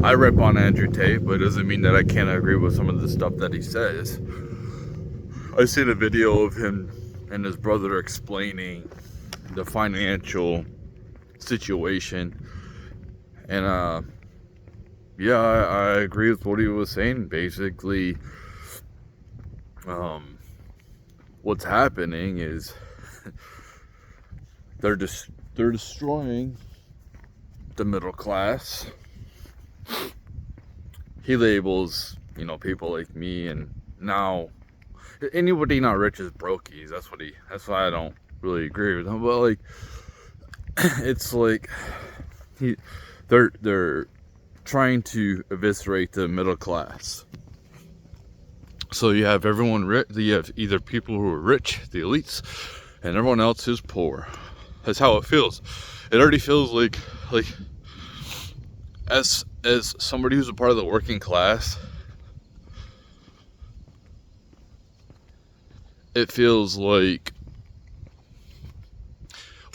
I rip on Andrew Tate, but it doesn't mean that I can't agree with some of the stuff that he says. I seen a video of him and his brother explaining the financial situation, and yeah, I agree with what he was saying. Basically, what's happening is they're destroying the middle class. He labels, people like me, and now anybody not rich is brokies. That's why I don't really agree with him. But like, it's like they're trying to eviscerate the middle class. So you have everyone rich. You have either people who are rich, the elites, and everyone else is poor. That's how it feels. It already feels like as somebody who's a part of the working class, it feels like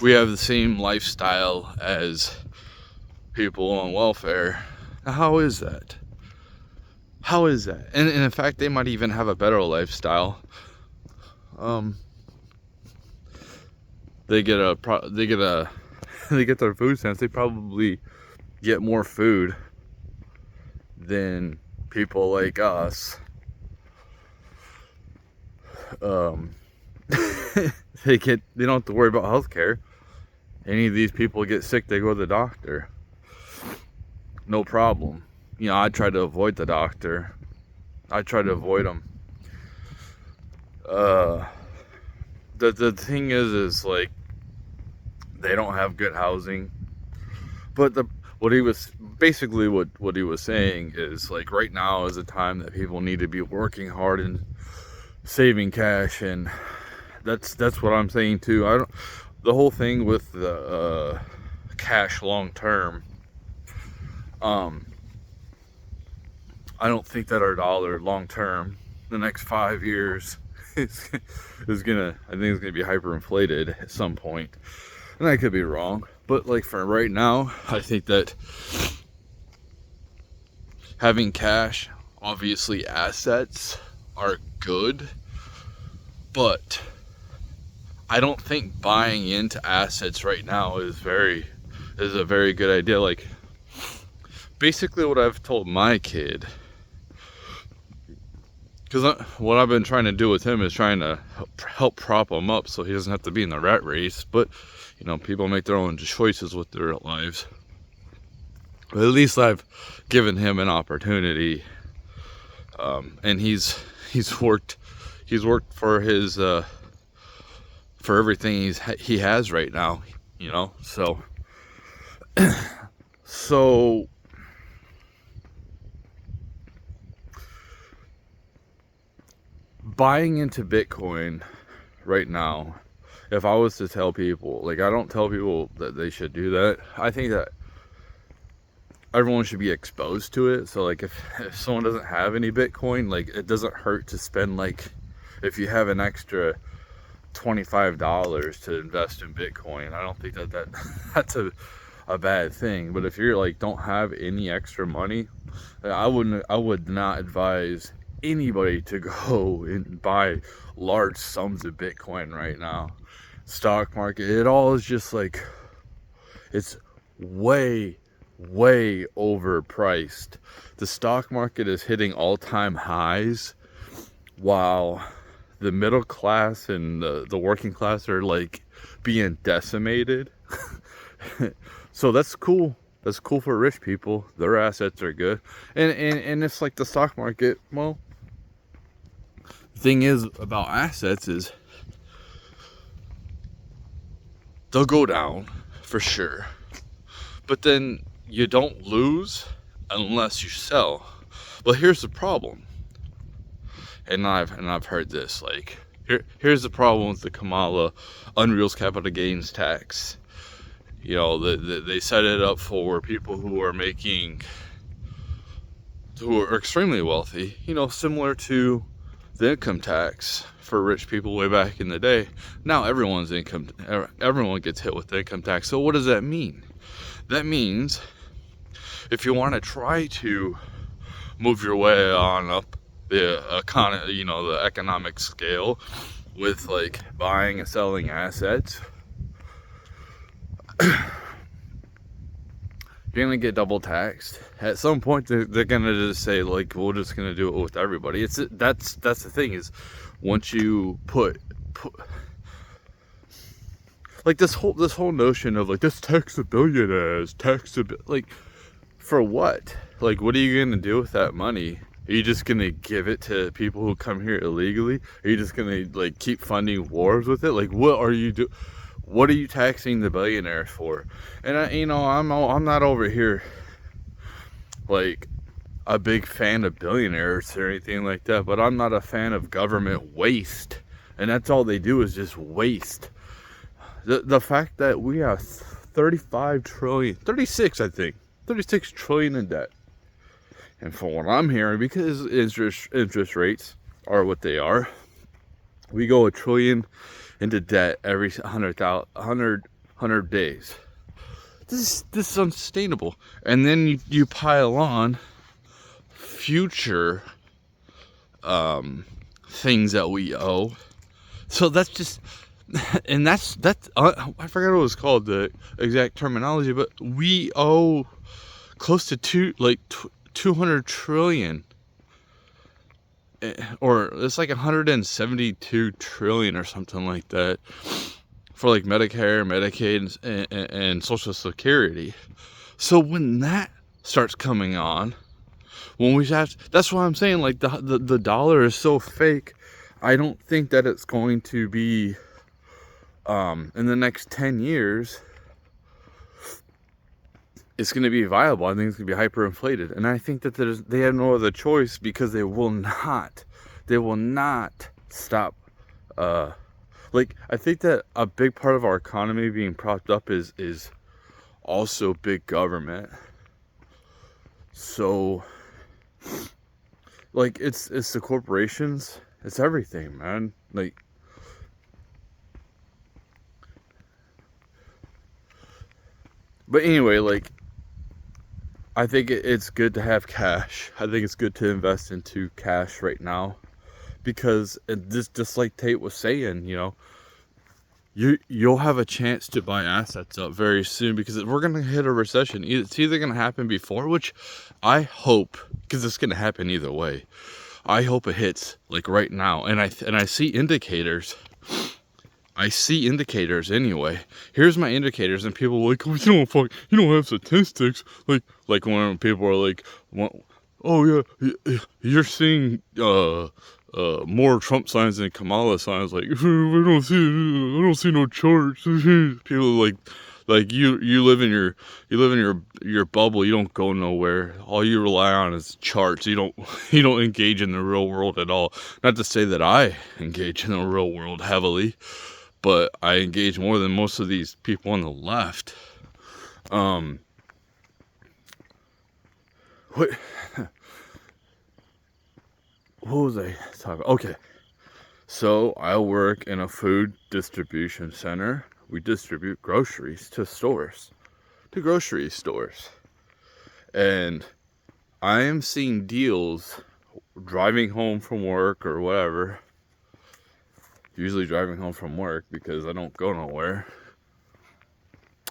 we have the same lifestyle as people on welfare. Now, how is that? How is that? And in fact, they might even have a better lifestyle. They get their food stamps. They probably get more food than people like us. They don't have to worry about healthcare. Any of these people get sick, they go to the doctor. No problem. I try to avoid the doctor. I try to avoid them. The thing is like, they don't have good housing. But what he was saying is like, right now is a time that people need to be working hard and saving cash, and that's what I'm saying too. The whole thing with the cash long term. I don't think that our dollar long term, the next 5 years, is gonna. I think it's gonna be hyperinflated at some point, and I could be wrong. But like for right now, I think that having cash, obviously assets, are good, but I don't think buying into assets right now is a very good idea. Like, basically what I've told my kid, because what I've been trying to do with him is trying to help prop him up so he doesn't have to be in the rat race. But people make their own choices with their lives. But at least I've given him an opportunity, and he's worked for his for everything he has right now. So buying into Bitcoin right now, if I was to tell people, like, I don't tell people that they should do that. I think that everyone should be exposed to it. So like, if someone doesn't have any Bitcoin, like, it doesn't hurt to spend, like, if you have an extra $25 to invest in Bitcoin, I don't think that's a bad thing. But if you're like, don't have any extra money, I would not advise anybody to go and buy large sums of Bitcoin right now. Stock market, it all is just like, it's way overpriced. The stock market is hitting all-time highs, while the middle class and the working class are like being decimated. So that's cool. That's cool for rich people. Their assets are good. And it's like the stock market, well, the thing is about assets is they'll go down for sure. But then you don't lose unless you sell. Well, here's the problem. And I've heard this, like, here's the problem with the Kamala unrealized capital gains tax. They set it up for people who are extremely wealthy, similar to the income tax for rich people way back in the day. Now everyone gets hit with the income tax. So what does that mean? That means if you want to try to move your way on up the economy, you know, the economic scale with like buying and selling assets, you're gonna get double taxed. At some point, they're gonna just say like, we're just gonna do it with everybody. That's the thing is, once you put like this whole notion of like, let's tax the billionaires, like, for what? Like, what are you gonna do with that money? Are you just gonna give it to people who come here illegally? Are you just gonna like keep funding wars with it? Like, what are you do? What are you taxing the billionaires for? And I'm not over here like a big fan of billionaires or anything like that, but I'm not a fan of government waste. And that's all they do is just waste. The fact that we have 36 trillion in debt. And from what I'm hearing, because interest rates are what they are, we go $1 trillion into debt every 100 days. This is unsustainable. And then you pile on future things that we owe. So that's just, and that's I forgot what it was called, the exact terminology, but we owe close to 200 trillion, or it's like 172 trillion or something like that, for like Medicare, Medicaid, and Social Security. So when that starts coming on, when we have to, that's why I'm saying like the dollar is so fake. I don't think that it's going to be in the next 10 years it's going to be viable. I think it's going to be hyperinflated, and I think that they have no other choice, because they will not stop. Like, I think that a big part of our economy being propped up is also big government. So, like, it's the corporations, it's everything, man. Like, but anyway, like, I think it's good to have cash. I think it's good to invest into cash right now, because just like Tate was saying, you know, you'll have a chance to buy assets up very soon, because we're gonna hit a recession. It's either gonna happen before, which I hope, because it's gonna happen either way. I hope it hits like right now, and I see indicators. I see indicators anyway. Here's my indicators, and people are like, oh, you don't have statistics. Like when people are like, oh yeah, you're seeing more Trump signs than Kamala signs. Like, I don't see no charts. People like you live in your bubble. You don't go nowhere. All you rely on is charts. You don't engage in the real world at all. Not to say that I engage in the real world heavily, but I engage more than most of these people on the left. What was I talking about? Okay. So I work in a food distribution center. We distribute groceries to grocery stores. And I am seeing deals driving home from work or whatever. Usually driving home from work, because I don't go nowhere.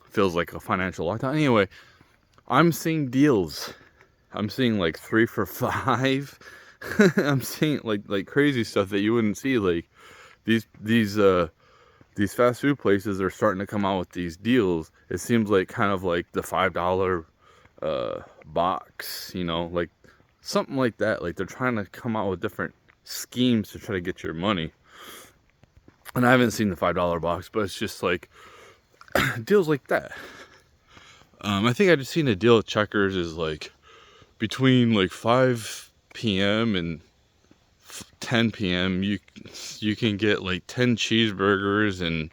Feels like a financial lockdown. Anyway, I'm seeing deals. I'm seeing like 3 for $5. I'm seeing like crazy stuff that you wouldn't see. Like these fast food places are starting to come out with these deals. It seems like kind of like the $5 box, you know, like something like that. Like they're trying to come out with different schemes to try to get your money. And I haven't seen the $5 box, but it's just like deals like that. I think I just seen a deal at Checkers is like between like 5 p.m. and 10 p.m. you can get like 10 cheeseburgers and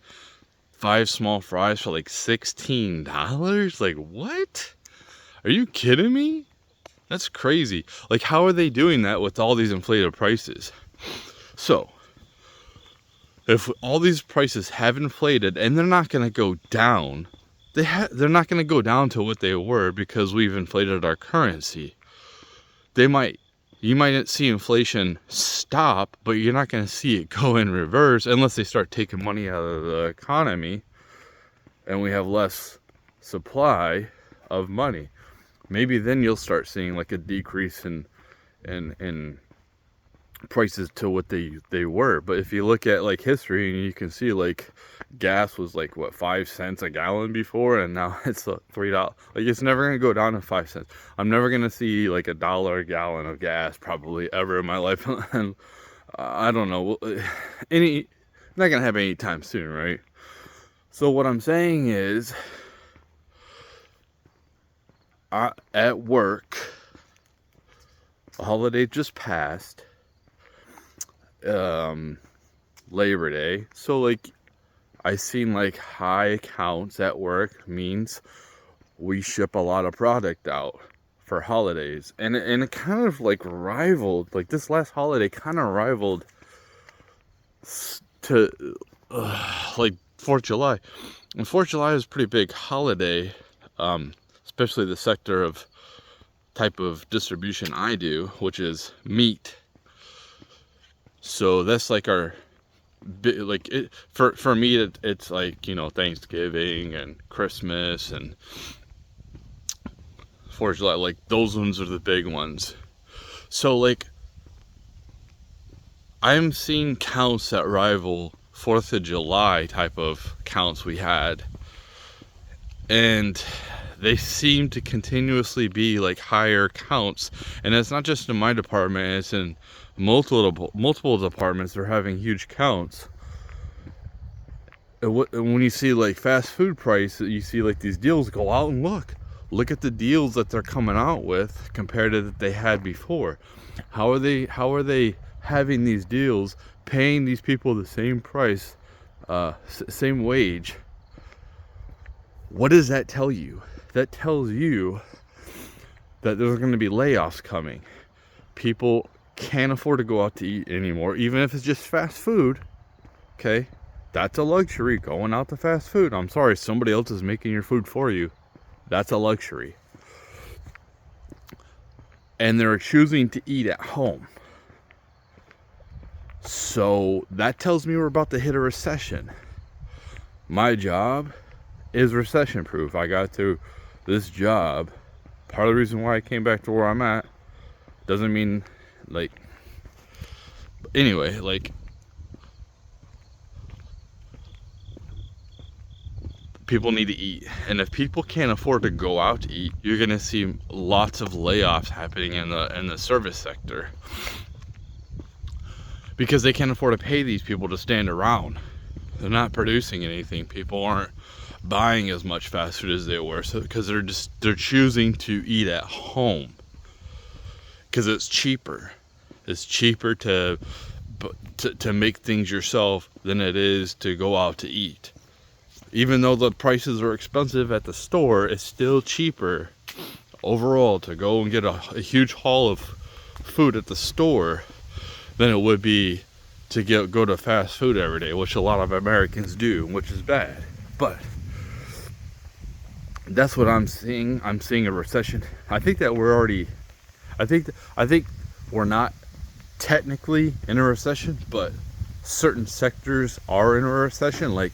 5 small fries for like $16. Like, what? Are you kidding me? That's crazy. Like, how are they doing that with all these inflated prices? So, if all these prices have inflated and they're not going to go down, they're not going to go down to what they were because we've inflated our currency. You might see inflation stop, but you're not going to see it go in reverse unless they start taking money out of the economy and we have less supply of money. Maybe then you'll start seeing like a decrease in prices to what they were. But if you look at like history, and you can see like gas was like what, 5 cents a gallon before, and now it's $3. Like, it's never gonna go down to 5 cents. I'm never gonna see like $1 a gallon of gas probably ever in my life. And I don't know, not gonna happen anytime soon, right? So what I'm saying is, at work, a holiday just passed, Labor Day. So like, I seen like high accounts at work means we ship a lot of product out for holidays, and it kind of like rivaled, like this last holiday kind of rivaled to like 4th of July. And 4th of July is a pretty big holiday, especially the sector of type of distribution I do, which is meat. So that's like our like it, for me it's like, you know, Thanksgiving and Christmas and 4th of July, like those ones are the big ones. So like, I'm seeing counts that rival 4th of July type of counts we had, and they seem to continuously be like higher counts. And it's not just in my department, it's in multiple departments. They're having huge counts. And when you see like fast food price, you see like these deals, go out and look at the deals that they're coming out with compared to that they had before. How are they having these deals, paying these people the same price, same wage? What does that tell you? That tells you that there's going to be layoffs coming. People can't afford to go out to eat anymore, even if it's just fast food. Okay, that's a luxury, going out to fast food. I'm sorry, somebody else is making your food for you. That's a luxury. And they're choosing to eat at home. So that tells me we're about to hit a recession. My job is recession proof. I got to this job. Part of the reason why I came back to where I'm at doesn't mean like, anyway, like, people need to eat, and if people can't afford to go out to eat, you're gonna see lots of layoffs happening in the service sector, because they can't afford to pay these people to stand around. They're not producing anything. People aren't buying as much fast food as they were, so because they're choosing to eat at home because it's cheaper. It's cheaper to make things yourself than it is to go out to eat. Even though the prices are expensive at the store, it's still cheaper overall to go and get a huge haul of food at the store than it would be to go to fast food every day, which a lot of Americans do, which is bad. But that's what I'm seeing. I'm seeing a recession. I think that we're already, I think we're not technically in a recession, but certain sectors are in a recession. Like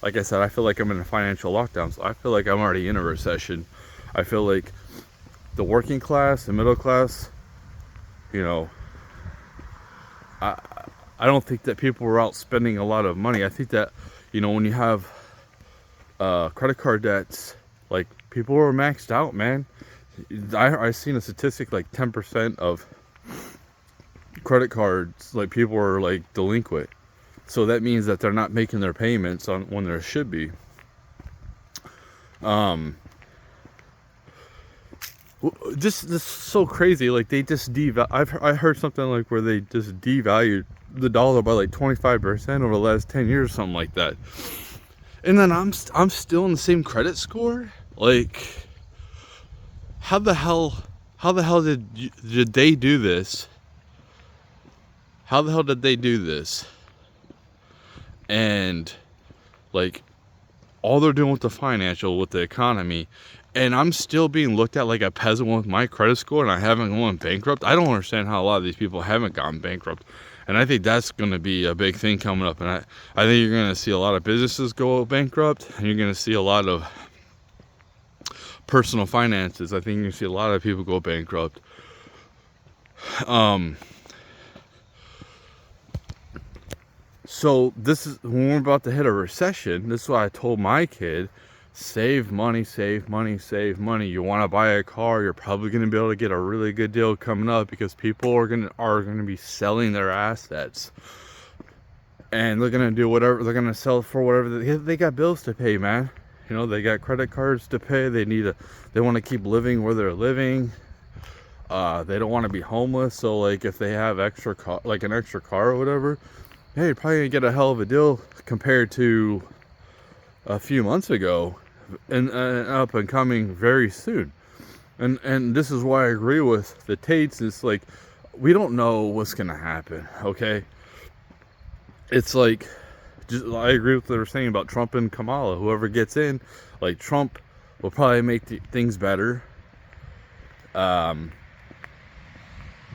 I said, I feel like I'm in a financial lockdown, so I feel like I'm already in a recession. I feel like the working class, the middle class, you know, I don't think that people were out spending a lot of money. I think that, you know, when you have credit card debts, like, people were maxed out, man. I seen a statistic like 10% of credit cards, like, people were like delinquent. So that means that they're not making their payments on when there should be. This is so crazy. Like, they just I heard something like where they just devalued the dollar by like 25% over the last 10 years, something like that. And then I'm still in the same credit score. Like, how the hell did they do this? How the hell did they do this? And like, all they're doing with the financial, with the economy, and I'm still being looked at like a peasant with my credit score, and I haven't gone bankrupt. I don't understand how a lot of these people haven't gone bankrupt. And I think that's going to be a big thing coming up. And I think you're going to see a lot of businesses go bankrupt, and you're going to see a lot of personal finances. I think you're going to see a lot of people go bankrupt. So this is when we're about to hit a recession. This is why I told my kid, save money, save money, save money. You want to buy a car, you're probably going to be able to get a really good deal coming up, because people are going to be selling their assets, and they're going to do whatever. They're going to sell for whatever they got bills to pay, man. You know, they got credit cards to pay. They want to keep living where they're living. They don't want to be homeless. So like if they have extra car, like an extra car or whatever, hey, you're probably gonna get a hell of a deal compared to a few months ago, and up and coming very soon. And this is why I agree with the Tates. It's like, we don't know what's gonna happen. Okay, it's like, I agree with what they were saying about Trump and Kamala. Whoever gets in, like Trump, will probably make things better.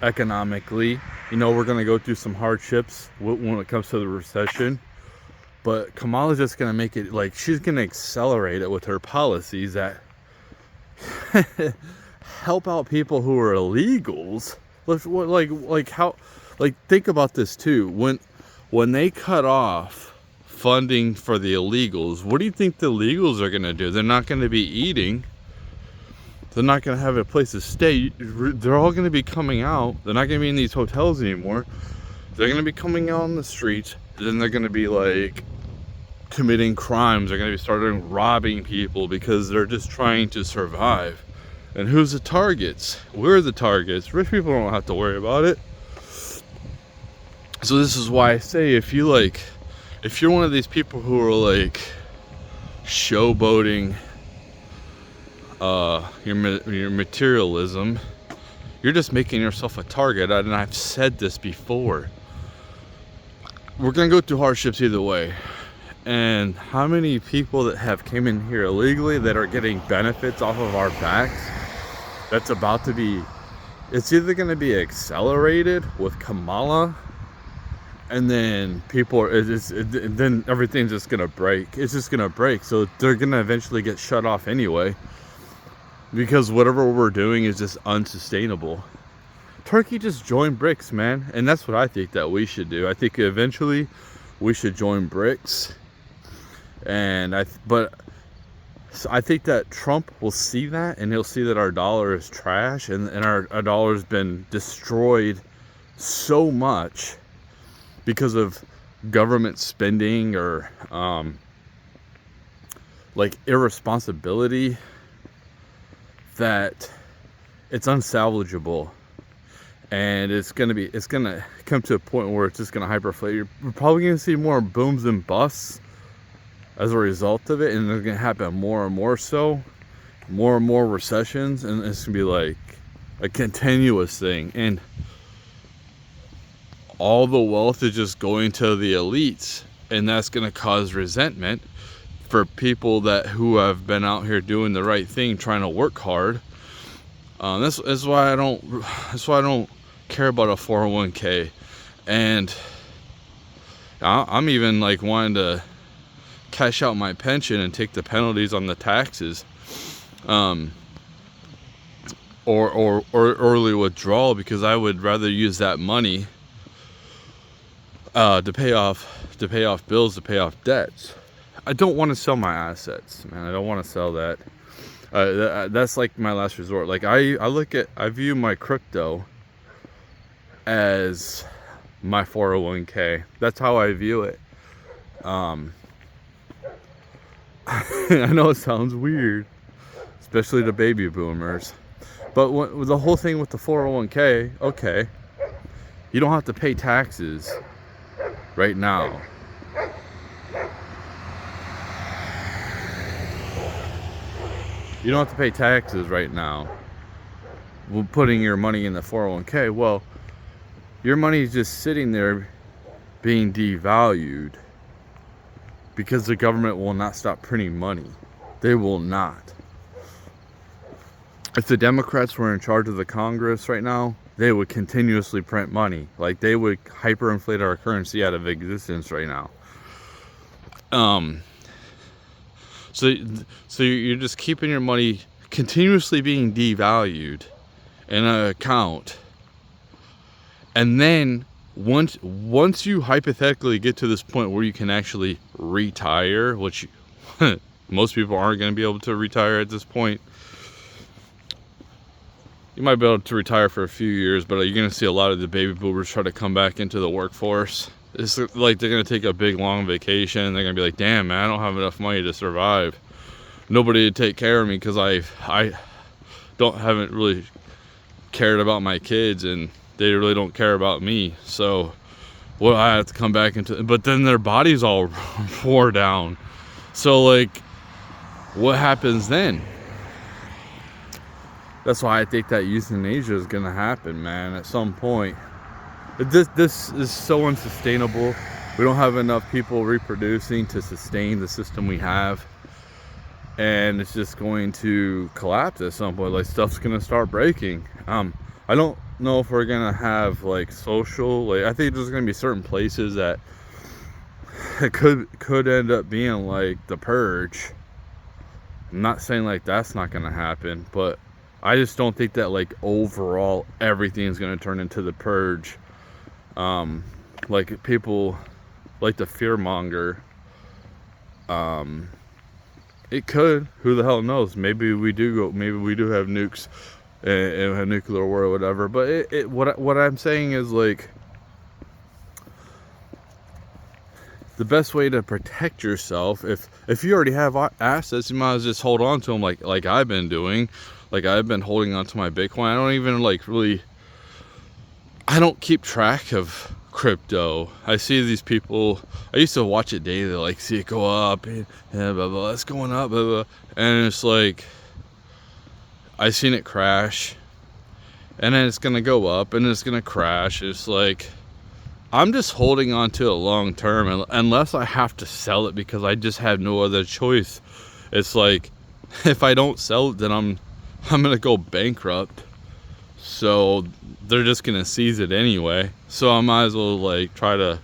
Economically, you know, we're going to go through some hardships when it comes to the recession, but Kamala's just going to make it, like, she's going to accelerate it with her policies that help out people who are illegals. Think about this too. When they cut off funding for the illegals, what do you think the illegals are going to do? They're not going to be eating. They're not going to have a place to stay. They're all going to be coming out. They're not going to be in these hotels anymore. They're going to be coming out on the streets. Then they're going to be like committing crimes. They're going to be starting robbing people because they're just trying to survive. And who's the targets? We're the targets. Rich people don't have to worry about it. So this is why I say, if you're one of these people who are like showboating your materialism, you're just making yourself a target. And I've said this before, we're gonna go through hardships either way. And how many people that have came in here illegally that are getting benefits off of our backs, that's about to be, it's either going to be accelerated with Kamala, and then then everything's just going to break. It's just going to break. So they're going to eventually get shut off anyway, because whatever we're doing is just unsustainable. Turkey just joined BRICS, man. And that's what I think that we should do. I think eventually we should join BRICS. So I think that Trump will see that, and he'll see that our dollar is trash, and our dollar's been destroyed so much because of government spending or like irresponsibility, that it's unsalvageable. And it's gonna come to a point where it's just gonna hyperinflate. We're probably gonna see more booms and busts as a result of it, and they're gonna happen more and more more recessions, and it's gonna be like a continuous thing, and all the wealth is just going to the elites, and that's gonna cause resentment for people who have been out here doing the right thing, trying to work hard. That's why I don't care about a 401k, and I'm even like wanting to cash out my pension and take the penalties on the taxes, or early withdrawal, because I would rather use that money to pay off bills, to pay off debts. I don't want to sell my assets, man. I don't want to sell that. That's like my last resort. Like I view my crypto as my 401k. That's how I view it. I know it sounds weird, especially to baby boomers, but the whole thing with the 401k, okay, you don't have to pay taxes right now. You don't have to pay taxes right now when putting your money in the 401k. Well, your money is just sitting there being devalued. because the government will not stop printing money. They will not. If the Democrats were in charge of the Congress right now, they would continuously print money. Like, they would hyperinflate our currency out of existence right now. So you're just keeping your money continuously being devalued in an account, and then once you hypothetically get to this point where you can actually retire, which most people aren't going to be able to retire at this point. You might be able to retire for a few years, but you're going to see a lot of the baby boomers try to come back into the workforce. It's like they're going to take a big long vacation. They're going to be like, damn, man, I don't have enough money to survive. Nobody to take care of me because I haven't really cared about my kids, and they really don't care about me. So, well, I have to come back into, but then their bodies all wore down. So, like, what happens then? That's why I think that euthanasia is gonna happen, man, at some point. This is so unsustainable. We don't have enough people reproducing to sustain the system we have. And it's just going to collapse at some point. Like, stuff's gonna start breaking. I don't know if we're gonna have like social, like, I think there's gonna be certain places that it could end up being like the purge. I'm not saying like that's not gonna happen, but I just don't think that like overall everything's gonna turn into the purge. Like, people like to fearmonger. It could. Who the hell knows? Maybe we do have nukes and a nuclear war or whatever. But what I'm saying is, like, the best way to protect yourself, if you already have assets, you might as well just hold on to them, like I've been doing. Like, I've been holding on to my Bitcoin. I don't even I don't keep track of crypto. I see these people, I used to watch it daily, like, see it go up, and blah, blah, it's going up, blah, blah. And it's like, I seen it crash, and then it's gonna go up, and it's gonna crash. It's like, I'm just holding on to it long term, unless I have to sell it because I just have no other choice. It's like, if I don't sell it, then I'm gonna go bankrupt. So they're just gonna seize it anyway. So I might as well, like, try to,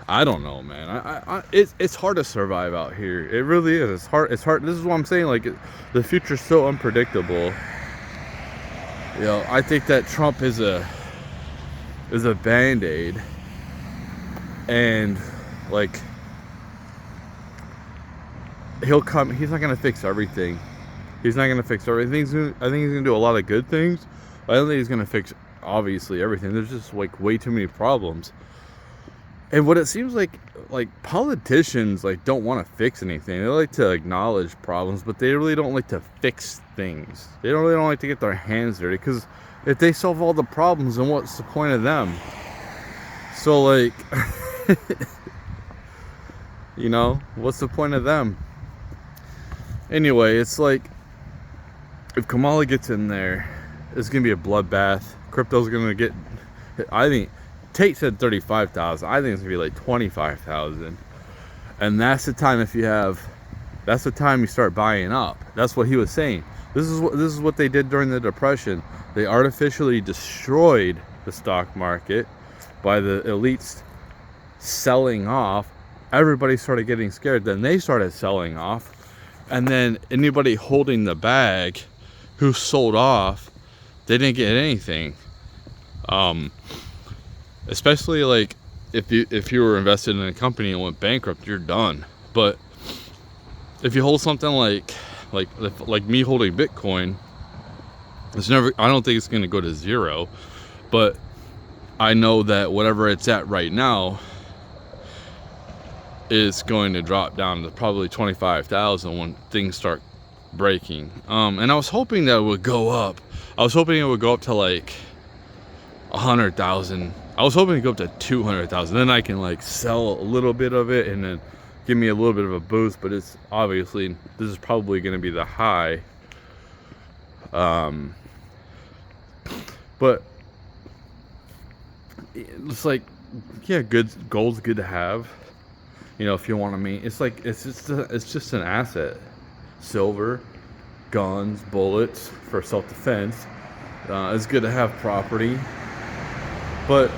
I don't know, man. It's hard to survive out here. It really is. It's hard. It's hard. This is what I'm saying. Like, the future's so unpredictable. You know, I think that Trump is a band-aid, and like, he'll come. He's not gonna fix everything. He's not gonna fix everything. I think he's gonna do a lot of good things. But I don't think he's gonna fix obviously everything. There's just like way too many problems. And what it seems like politicians like don't want to fix anything. They like to acknowledge problems, but they really don't like to fix things. They really don't like to get their hands dirty, because if they solve all the problems, then what's the point of them? So, like, you know, what's the point of them? Anyway, it's like, if Kamala gets in there, it's gonna be a bloodbath. Crypto's gonna get, I think Tate said 35,000. I think it's gonna be like 25,000, and that's the time. That's the time you start buying up. That's what he was saying. This is what they did during the Depression. They artificially destroyed the stock market by the elites selling off. Everybody started getting scared. Then they started selling off, and then anybody holding the bag who sold off, they didn't get anything. Especially like if you were invested in a company and went bankrupt, you're done. But if you hold something like me holding Bitcoin, I don't think it's going to go to zero, but I know that whatever it's at right now is going to drop down to probably 25,000 when things start breaking. And I was hoping that it would go up. I was hoping it would go up to like 100,000. I was hoping to go up to 200,000. Then I can like sell a little bit of it and then give me a little bit of a boost. But it's obviously, this is probably going to be the high. But it's like, yeah, gold's good to have. You know, if you want to mean, it's like it's just an asset. Silver, guns, bullets for self-defense. It's good to have property, but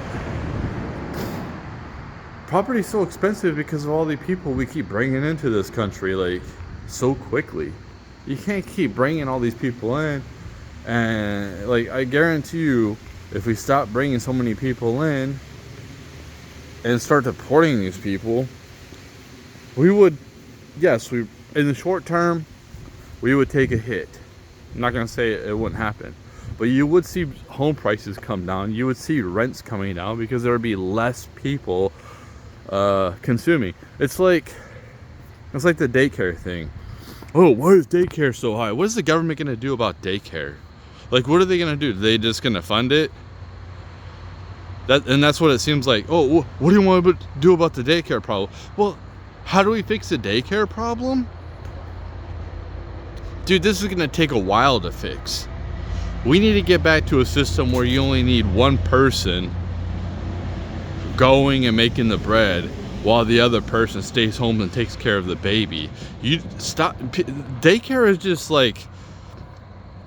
property's so expensive because of all the people we keep bringing into this country, like, so quickly. You can't keep bringing all these people in, and like, I guarantee you, if we stop bringing so many people in and start deporting these people, we would, yes, we, in the short term, we would take a hit. I'm not gonna say it wouldn't happen, but you would see home prices come down. You would see rents coming down because there would be less people consuming. It's like the daycare thing. Oh, why is daycare so high? What is the government gonna do about daycare? Like, what are they gonna do? Are they just gonna fund it? And that's what it seems like. Oh, what do you want to do about the daycare problem? Well, how do we fix the daycare problem? Dude, this is gonna take a while to fix. We need to get back to a system where you only need one person going and making the bread while the other person stays home and takes care of the baby. You stop. Daycare is just like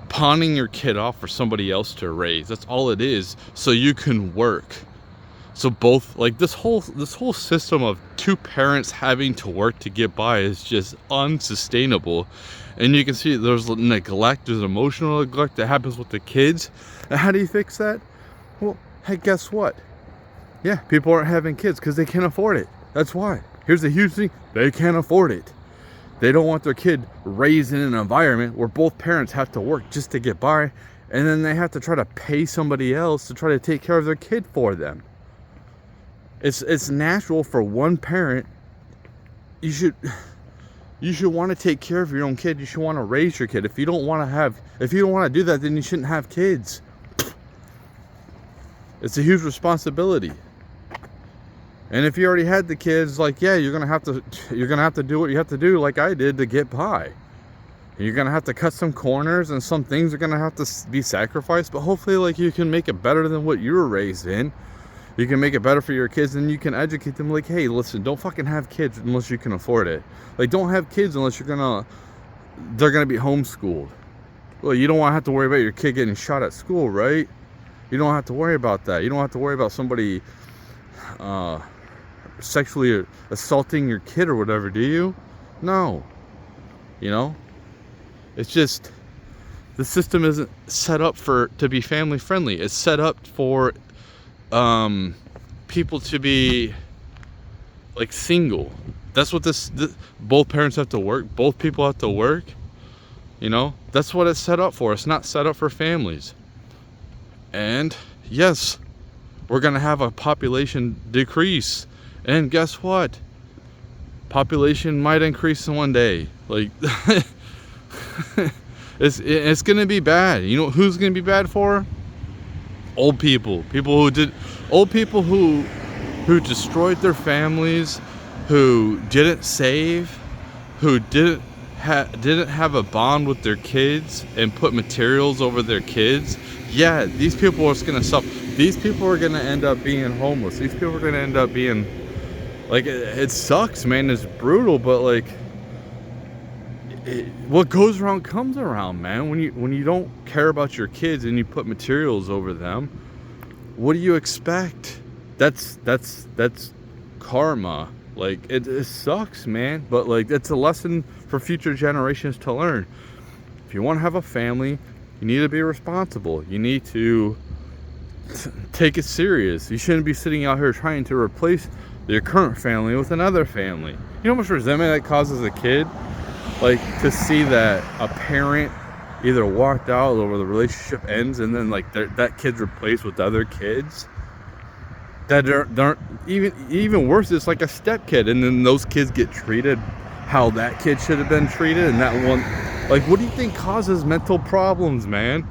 pawning your kid off for somebody else to raise. That's all it is, so you can work. So both, like, this whole system of two parents having to work to get by is just unsustainable. And you can see there's neglect, there's emotional neglect that happens with the kids. And how do you fix that? Well, hey, guess what? Yeah, people aren't having kids because they can't afford it. That's why. Here's the huge thing: they can't afford it. They don't want their kid raised in an environment where both parents have to work just to get by, and then they have to try to pay somebody else to try to take care of their kid for them. It's natural for one parent. You should want to take care of your own kid. You should want to raise your kid. If you don't want to do that, then you shouldn't have kids. It's a huge responsibility. And if you already had the kids, like, yeah, you're gonna have to do what you have to do, like I did, to get by. You're gonna have to cut some corners, and some things are gonna have to be sacrificed. But hopefully, like, you can make it better than what you were raised in. You can make it better for your kids, and you can educate them. Like, hey, listen, don't fucking have kids unless you can afford it. Like, don't have kids unless they're gonna be homeschooled. Well, you don't want to have to worry about your kid getting shot at school, right? You don't have to worry about that. You don't have to worry about somebody sexually assaulting your kid or whatever, do you? No. You know, it's just, the system isn't set up to be family friendly. It's set up for people to be like single. That's what this both parents have to work, both people have to work. You know, that's what it's set up for. It's not set up for families. And yes, we're gonna have a population decrease, and guess what, population might increase in one day. Like, it's gonna be bad. You know who's gonna be bad for? Old people who destroyed their families, who didn't save, who didn't have a bond with their kids and put materials over their kids. Yeah, these people are going to suffer. These people are going to end up being homeless. These people are going to end up being, like, it sucks, man. It's brutal, but like, what goes around comes around, man. When you don't care about your kids and you put materials over them, what do you expect? That's karma. Like, it sucks, man. But like, it's a lesson for future generations to learn. If you want to have a family, you need to be responsible. You need to take it serious. You shouldn't be sitting out here trying to replace your current family with another family. You know how much resentment that causes a kid? Like, to see that a parent either walked out or the relationship ends, and then like that kid's replaced with other kids that aren't even worse. It's like a step kid, and then those kids get treated how that kid should have been treated, and that one, like, what do you think causes mental problems, man?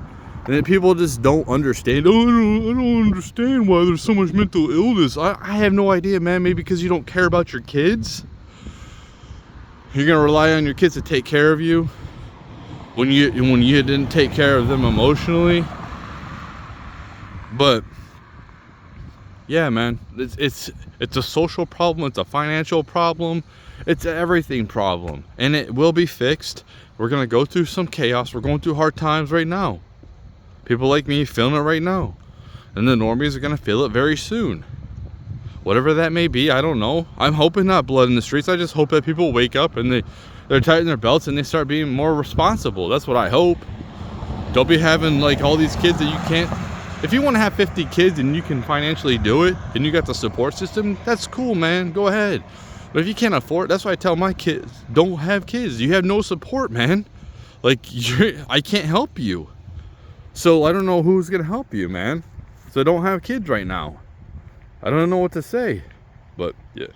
And then people just don't understand. Oh, I don't understand why there's so much mental illness. I have no idea, man. Maybe because you don't care about your kids. You're gonna rely on your kids to take care of you when you didn't take care of them emotionally. But Yeah, man, it's a social problem, it's a financial problem, it's an everything problem, and it will be fixed. We're gonna go through some chaos. We're going through hard times right now. People like me feeling it right now, and the normies are gonna feel it very soon. Whatever that may be, I don't know. I'm hoping not blood in the streets. I just hope that people wake up and they're tightening their belts and they start being more responsible. That's what I hope. Don't be having like all these kids that you can't. If you want to have 50 kids and you can financially do it and you got the support system, that's cool, man. Go ahead. But if you can't afford it, that's why I tell my kids, don't have kids. You have no support, man. Like, I can't help you. So I don't know who's going to help you, man. So don't have kids right now. I don't know what to say. But, yeah.